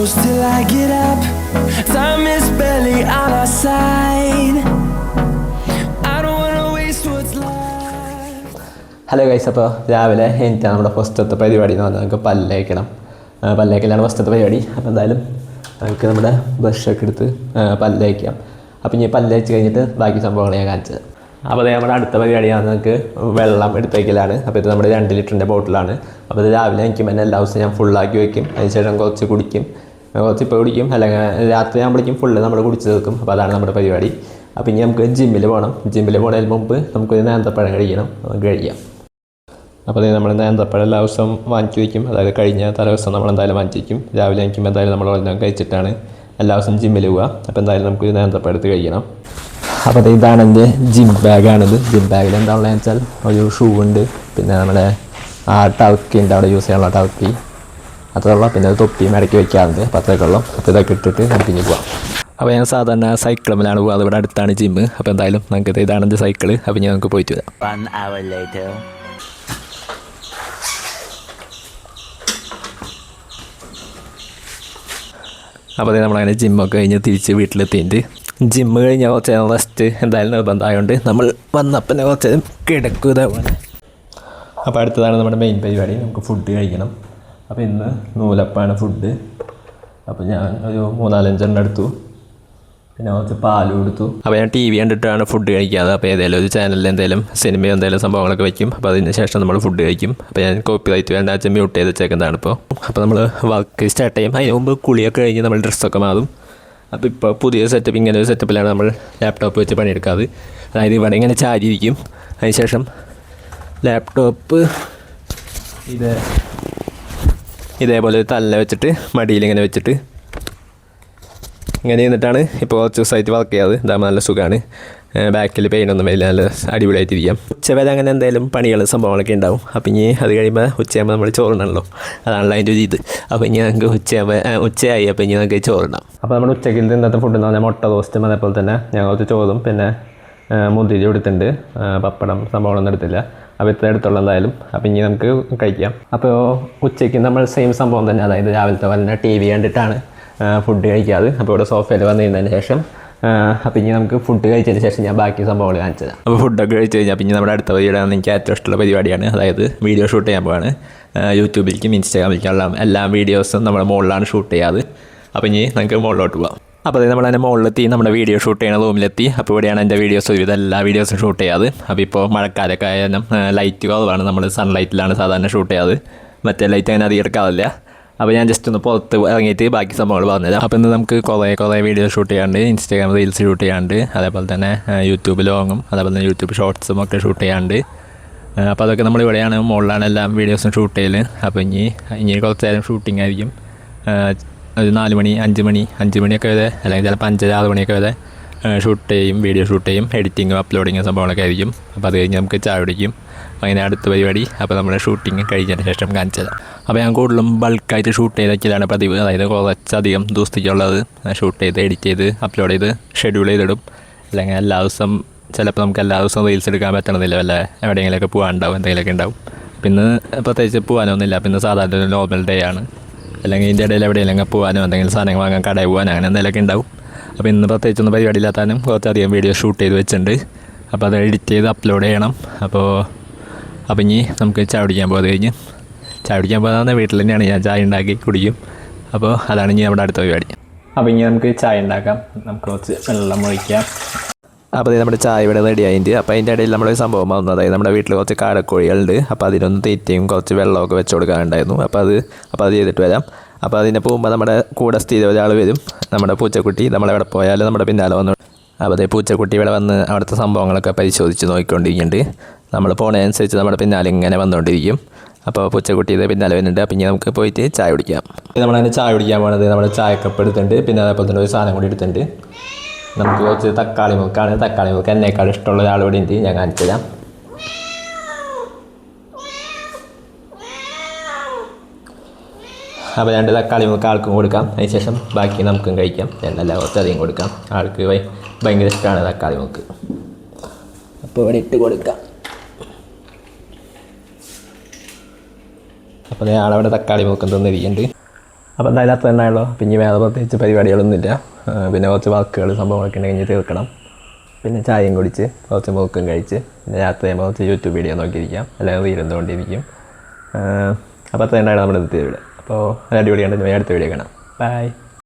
close till I get up. Time is barely on our side. I don't wanna waste what's left. Hello guys, അപ്പോൾ രാവിലെ എനിക്കാണ് നമ്മുടെ ഫസ്റ്റത്തെ പരിപാടി എന്ന് പറഞ്ഞാൽ നമുക്ക് പല്ലേക്കലാണ് ഫസ്റ്റത്തെ പരിപാടി. അപ്പോൾ എന്തായാലും നമുക്ക് നമ്മുടെ ബ്രഷൊക്കെ എടുത്ത് പല്ലേക്കാം. അപ്പോൾ ഇനി പല്ലേച്ച് കഴിഞ്ഞിട്ട് ബാക്കി സംഭവങ്ങൾ ഞാൻ കാണിച്ചത്. അപ്പോൾ അതേ നമ്മുടെ അടുത്ത പരിപാടിയാണ് നമുക്ക് വെള്ളം എടുത്തേക്കലാണ്. അപ്പോൾ ഇത് നമ്മുടെ 2 ലിറ്ററിൻ്റെ ബോട്ടിലാണ്. അപ്പോൾ ഇത് രാവിലെ എനിക്ക് തന്നെ എല്ലാ ദിവസവും ഞാൻ ഫുള്ളാക്കി വയ്ക്കും. അതിനുശേഷം കുറച്ച് കുടിക്കും, കുറച്ച് ഇപ്പോൾ കുടിക്കും, അല്ലെങ്കിൽ രാത്രി ആകുമ്പോഴേക്കും ഫുള്ള് നമ്മൾ കുടിച്ച് തീർക്കും. അപ്പോൾ അതാണ് നമ്മുടെ പരിപാടി. അപ്പോൾ ഇനി നമുക്ക് ജിമ്മിൽ പോകണം. ജിമ്മിൽ പോകുന്നതിന് മുമ്പ് നമുക്കൊരു നേന്ത്രപ്പഴം കഴിക്കണം, നമുക്ക് കഴിക്കാം. അപ്പോൾ അത് നമ്മൾ നേന്ത്രപ്പഴം എല്ലാ ദിവസവും വാങ്ങിച്ച് വയ്ക്കും. അതായത് കഴിഞ്ഞ തലേദിവസം നമ്മൾ എന്തായാലും വാങ്ങിച്ച് വയ്ക്കും. രാവിലെ എനിക്കും എന്തായാലും നമ്മൾ എല്ലാം കഴിച്ചിട്ടാണ് എല്ലാ ദിവസവും ജിമ്മിൽ പോവുക. അപ്പോൾ എന്തായാലും നമുക്ക് നേന്ത്രപ്പഴം എടുത്ത് കഴിക്കണം. അപ്പോൾ ഇതാണ് എൻ്റെ ജിം ബാഗാണിത്. ജിം ബാഗിൽ എന്താണെന്ന് വെച്ചാൽ ഒരു ഷൂ ഉണ്ട്, പിന്നെ നമ്മുടെ ആ ടർക്കി ഉണ്ട്, അവിടെ യൂസ് ചെയ്യാനുള്ള ടർക്കി അത്രയുള്ള, പിന്നെ ഒരു തൊപ്പിയും ഇടയ്ക്ക് വയ്ക്കാറുണ്ട്. അപ്പോൾ അത്രയൊക്കെയുള്ള. അപ്പോൾ ഇതൊക്കെ ഇട്ടിട്ട് നമുക്ക് ഇനി പോവാം. അപ്പോൾ ഞാൻ സാധാരണ സൈക്കിളിലാണ് പോകുക. അതിവിടെ അടുത്താണ് ജിമ്മ്. അപ്പോൾ എന്തായാലും നമുക്ക് ഇതാണ് എൻ്റെ സൈക്കിള്. അപ്പോൾ ഞാൻ നമുക്ക് പോയിട്ട് വരാം. 1 hour later. അപ്പോൾ നമ്മളങ്ങനെ ജിമ്മൊക്കെ കഴിഞ്ഞ് തിരിച്ച് വീട്ടിലെത്തിയിട്ട് ജിമ്മ് കഴിഞ്ഞാൽ കുറച്ച് നേരം റെസ്റ്റ് എന്തായാലും നിർബന്ധമായതുകൊണ്ട് നമ്മൾ വന്നപ്പം കുറച്ച് നേരം കിടക്കുക ഇതേപോലെ. അപ്പോൾ അടുത്തതാണ് നമ്മുടെ മെയിൻ പരിപാടി, നമുക്ക് ഫുഡ് കഴിക്കണം. അപ്പോൾ ഇന്ന് നൂലപ്പാണ് ഫുഡ്. അപ്പോൾ ഞാൻ ഒരു 3-4 എണ്ണം എടുത്തു, പിന്നെ കുറച്ച് പാലും എടുത്തു. അപ്പോൾ ഞാൻ TV കണ്ടിട്ടാണ് ഫുഡ് കഴിക്കാതെ. അപ്പോൾ ഏതെങ്കിലും ഒരു ചാനലിൽ എന്തെങ്കിലും സിനിമയോ എന്തെങ്കിലും സംഭവങ്ങളൊക്കെ വയ്ക്കും. അപ്പോൾ അതിന് ശേഷം നമ്മൾ ഫുഡ് കഴിക്കും. അപ്പോൾ ഞാൻ കോപ്പിറൈറ്റ് വേണ്ട മ്യൂട്ട് ചെയ്ത് വെച്ചേക്കുന്നതാണ് ഇപ്പോൾ. അപ്പോൾ നമ്മൾ വർക്ക് സ്റ്റാർട്ട് ചെയ്യും. അതിന് മുമ്പ് കുളിയൊക്കെ കഴിഞ്ഞ് നമ്മൾ ഡ്രസ്സൊക്കെ മാറും. അപ്പോൾ ഇപ്പോൾ പുതിയ സെറ്റപ്പ്, ഇങ്ങനെ ഒരു സെറ്റപ്പിലാണ് നമ്മൾ ലാപ്ടോപ്പ് വെച്ച് പണിയെടുക്കാറ്. അതായത് ഇവിടെ ഇങ്ങനെ ചാരിയിരിക്കും. അതിനുശേഷം ലാപ്ടോപ്പ് ഇതേപോലെ തല വെച്ചിട്ട് മടിയിലിങ്ങനെ വെച്ചിട്ട് ഇങ്ങനെ നിന്നിട്ടാണ് ഇപ്പോൾ കുറച്ച് ദിവസമായിട്ട് വർക്ക് ചെയ്യാറ്. ഇതാകുമ്പോൾ നല്ല സുഖമാണ്. ബാക്കിൽ പെയിനൊന്നും വരില്ല, നല്ല അടിപൊളിയായിട്ടിരിക്കാം. ഉച്ചവരെ അങ്ങനെ എന്തെങ്കിലും പണികൾ സംഭവങ്ങളൊക്കെ ഉണ്ടാവും. അപ്പോൾ ഇനി അത് കഴിയുമ്പോൾ ഉച്ചയാകുമ്പോൾ നമ്മൾ ചോറുണ്ടല്ലോ, അതാണല്ലോ അതിൻ്റെ ഒരു ഇത്. അപ്പോൾ ഇനി നമുക്ക് ഉച്ചയായി. അപ്പോൾ ഇനി നമുക്ക് ചോറുണ്ടാവും. അപ്പോൾ നമ്മൾ ഉച്ചയ്ക്ക് ഇന്നത്തെ ഫുഡ് എന്ന് പറഞ്ഞാൽ മുട്ട റോസ്റ്റും, അതേപോലെ തന്നെ ഞാൻ കുറച്ച് ചോറും പിന്നെ മുന്തിരി എടുത്തിട്ടുണ്ട്. പപ്പടം സംഭവങ്ങളൊന്നും എടുത്തില്ല. അപ്പോൾ ഇത്ര എടുത്തുള്ള എന്തായാലും. അപ്പോൾ ഇനി നമുക്ക് കഴിക്കാം. അപ്പോൾ ഉച്ചയ്ക്ക് നമ്മൾ സെയിം സംഭവം തന്നെ, അതായത് രാവിലത്തെ പോലെ TV കണ്ടിട്ടാണ് ഫുഡ് കഴിക്കാറ്. അപ്പോൾ ഇവിടെ സോഫയിൽ വന്നിരുന്നതിന് ശേഷം അപ്പോൾ ഇനി നമുക്ക് ഫുഡ് കഴിച്ചതിന് ശേഷം ഞാൻ ബാക്കി സംഭവങ്ങൾ കാണിച്ചത്. അപ്പോൾ ഫുഡൊക്കെ കഴിച്ച് കഴിഞ്ഞാൽ പിന്നെ നമ്മുടെ അടുത്ത പരിപാടിയാണ് എനിക്ക് ഏറ്റവും ഇഷ്ടമുള്ള പരിപാടിയാണ്. അതായത് വീഡിയോ ഷൂട്ട് ചെയ്യാൻ പോവാണ്. യൂട്യൂബിലേക്കും ഇൻസ്റ്റാഗ്രാമിലേക്കും എല്ലാ വീഡിയോസും നമ്മുടെ മുകളിലാണ് ഷൂട്ട് ചെയ്യാറ്. അപ്പോൾ ഇനി നമുക്ക് മുകളിലോട്ട് പോകാം. അപ്പോൾ നമ്മൾ അതിൻ്റെ മുകളിലെത്തി നമ്മുടെ വീഡിയോ ഷൂട്ട് ചെയ്യുന്ന റൂമിലെത്തി. അപ്പോൾ ഇവിടെയാണ് എൻ്റെ വീഡിയോസ്, ഒരുവിധം എല്ലാ വീഡിയോസും ഷൂട്ട് ചെയ്യാറ്. അപ്പോൾ ഇപ്പോൾ മഴക്കാലൊക്കെ ആയാലും ലൈറ്റ് കുറവാണ്, നമ്മൾ സൺലൈറ്റിലാണ് സാധാരണ ഷൂട്ട് ചെയ്യാറ്. മറ്റേ ലൈറ്റ് അങ്ങനെ അധികം എടുക്കാറില്ല. അപ്പോൾ ഞാൻ ജസ്റ്റ് ഒന്ന് പുറത്ത് ഇറങ്ങിയിട്ട് ബാക്കി സംഭവങ്ങൾ പറഞ്ഞുതരാം. അപ്പോൾ ഇന്ന് നമുക്ക് കുറേ വീഡിയോ ഷൂട്ട് ചെയ്യാണ്ട്, ഇൻസ്റ്റാഗ്രാം റീൽസ് ഷൂട്ട് ചെയ്യാണ്ട്, അതേപോലെ തന്നെ യൂട്യൂബ് ലോങ്ങും അതേപോലെ തന്നെ യൂട്യൂബ് ഷോർട്സും ഒക്കെ ഷൂട്ട് ചെയ്യാണ്ട്. അപ്പോൾ അതൊക്കെ നമ്മൾ ഇവിടെയാണ്, മുകളിലാണ് എല്ലാ വീഡിയോസും ഷൂട്ട് ചെയ്യൽ. അപ്പോൾ ഇനി കുറച്ച് നേരം ഷൂട്ടിംഗ് ആയിരിക്കും. ഒരു 4 മണി 5 മണിയൊക്കെ വരെ, അല്ലെങ്കിൽ ചിലപ്പോൾ 5-6 മണിയൊക്കെ വരെ ഷൂട്ട് ചെയ്യും, വീഡിയോ ഷൂട്ട് ചെയ്യും, എഡിറ്റിങ്ങും അപ്ലോഡിങ്ങും സംഭവങ്ങളൊക്കെ ആയിരിക്കും. അപ്പോൾ അത് കഴിഞ്ഞ് നമുക്ക് ചായ കുടിക്കും. അങ്ങനെ അടുത്ത പരിപാടി. അപ്പോൾ നമ്മുടെ ഷൂട്ടിങ് കഴിഞ്ഞതിന് ശേഷം കാണിച്ചത്. അപ്പോൾ ഞാൻ കൂടുതലും ബൾക്കായിട്ട് ഷൂട്ട് ചെയ്തൊക്കെയാണ് പതിവ്. അതായത് കുറച്ചധികം ദിവസത്തേക്കുള്ളത് ഷൂട്ട് ചെയ്ത് എഡിറ്റ് ചെയ്ത് അപ്ലോഡ് ചെയ്ത് ഷെഡ്യൂൾ ചെയ്തിടും. അല്ലെങ്കിൽ എല്ലാ ദിവസം ചിലപ്പോൾ നമുക്ക് എല്ലാ ദിവസവും റീൽസ് എടുക്കാൻ പറ്റണമെന്നില്ല, വല്ല എവിടെയെങ്കിലുമൊക്കെ പോകാനുണ്ടാവും, എന്തെങ്കിലുമൊക്കെ ഉണ്ടാവും. പിന്നെ പ്രത്യേകിച്ച് പോകാനൊന്നുമില്ല. പിന്നെ സാധാരണ നോർമൽ ഡേ ആണ്. അല്ലെങ്കിൽ ഇതിൻ്റെ ഇടയിൽ എവിടെയെങ്കിലും പോകാനോ എന്തെങ്കിലും സാധനങ്ങൾ വാങ്ങാൻ കടയിൽ പോകാനോ അങ്ങനെ എന്തെങ്കിലുമൊക്കെ ഉണ്ടാവും. അപ്പോൾ ഇന്ന് പ്രത്യേകിച്ചൊന്നും പരിപാടി ഇല്ലാത്താനും കുറച്ചധികം വീഡിയോ ഷൂട്ട് ചെയ്ത് വെച്ചിട്ടുണ്ട്. അപ്പോൾ അത് എഡിറ്റ് ചെയ്ത് അപ്ലോഡ് ചെയ്യണം. അപ്പോൾ ഇനി നമുക്ക് ചായ കുടിക്കാൻ പോകുന്നത് കഴിഞ്ഞ് ചായ കുടിക്കാൻ പോകുന്ന വീട്ടിൽ തന്നെയാണ് ഞാൻ ചായ ഉണ്ടാക്കി കുടിക്കും. അപ്പോൾ അതാണ് ഇനി നമ്മുടെ അടുത്ത പരിപാടി. അപ്പോൾ ഇനി നമുക്ക് ചായ ഉണ്ടാക്കാം. നമുക്ക് കുറച്ച് വെള്ളം ഒഴിക്കാം. അപ്പോൾ നമ്മുടെ ചായ ഇവിടെ റെഡി ആയിട്ട്. അപ്പോൾ അതിൻ്റെ ഇടയിൽ നമ്മളൊരു സംഭവം വന്നു. അതായത് നമ്മുടെ വീട്ടിൽ കുറച്ച് കാടക്കോഴികളുണ്ട്. അപ്പോൾ അതിനൊന്ന് തീറ്റയും കുറച്ച് വെള്ളമൊക്കെ വെച്ച് കൊടുക്കാനുണ്ടായിരുന്നു. അപ്പോൾ അത് ചെയ്തിട്ട് വരാം. അപ്പോൾ അതിനെ പോകുമ്പോൾ നമ്മുടെ കൂടെ സ്ഥിരം ഒരാൾ വരും, നമ്മുടെ പൂച്ചക്കുട്ടി. നമ്മളെവിടെ പോയാലും നമ്മുടെ പിന്നാലെ വന്നു. അപ്പോൾ അതേ പൂച്ചക്കുട്ടി ഇവിടെ വന്ന് അവിടുത്തെ സംഭവങ്ങളൊക്കെ പരിശോധിച്ച് നോക്കിക്കൊണ്ടിരിക്കുന്നുണ്ട്. നമ്മൾ പോണതനുസരിച്ച് നമ്മുടെ പിന്നാലെ ഇങ്ങനെ വന്നുകൊണ്ടിരിക്കും. അപ്പോൾ പൂച്ചക്കുട്ടി ഇത് പിന്നാലെ വരുന്നുണ്ട്. അപ്പോൾ ഇനി നമുക്ക് പോയിട്ട് ചായ കുടിക്കാം. നമ്മളതിന് ചായ കുടിക്കാൻ പോകുന്നത് നമ്മുടെ ചായക്കപ്പ് എടുത്തിട്ടുണ്ട്. പിന്നെ അതേപോലെ തന്നെ ഒരു സാധനം കൂടി എടുത്തിട്ടുണ്ട്. നമുക്ക് കുറച്ച് തക്കാളി മുറുക്കാണ്. തക്കാളി മുറുക്ക് എന്നേക്കാൾ ഇഷ്ടമുള്ള ഒരാൾ ഇവിടെ ഉണ്ട്, ഞാൻ കാണിച്ചു തരാം. അപ്പോൾ 2 തക്കാളി മുറുക്ക് ആൾക്കും കൊടുക്കാം. അതിനുശേഷം ബാക്കി നമുക്കും കഴിക്കാം. എന്നല്ല കുറച്ചധികം കൊടുക്കാം. ആൾക്ക് ഭയങ്കര ഇഷ്ടമാണ് തക്കാളി മുറുക്ക്. അപ്പോൾ ഇവിടെ ഇട്ട് കൊടുക്കാം. അപ്പോൾ ആളവിടെ തക്കാളി മുറുക്കം തന്നിരിക്കുന്നുണ്ട്. അപ്പോൾ എന്തായാലും അത്ര തന്നെയാണല്ലോ. പിന്നെ വേറെ പ്രത്യേകിച്ച് പരിപാടികളൊന്നുമില്ല. പിന്നെ കുറച്ച് വർക്കുകൾ സംഭവങ്ങളൊക്കെ ഉണ്ടെങ്കിൽ തീർക്കണം. പിന്നെ ചായയും കുടിച്ച് കുറച്ച് മുറുക്കും കഴിച്ച് പിന്നെ രാത്രി ആകുമ്പോൾ കുറച്ച് യൂട്യൂബ് വീഡിയോ നോക്കിയിരിക്കാം, അല്ലെങ്കിൽ റീൽ എന്തുകൊണ്ടിരിക്കും. അപ്പോൾ അത്ര തന്നെയാണ് നമ്മുടെ ഇന്നത്തെ വീഡിയോ. അപ്പോൾ അടിപൊളിയാണ്. അടുത്ത വീഡിയോ കാണാം. ബൈ.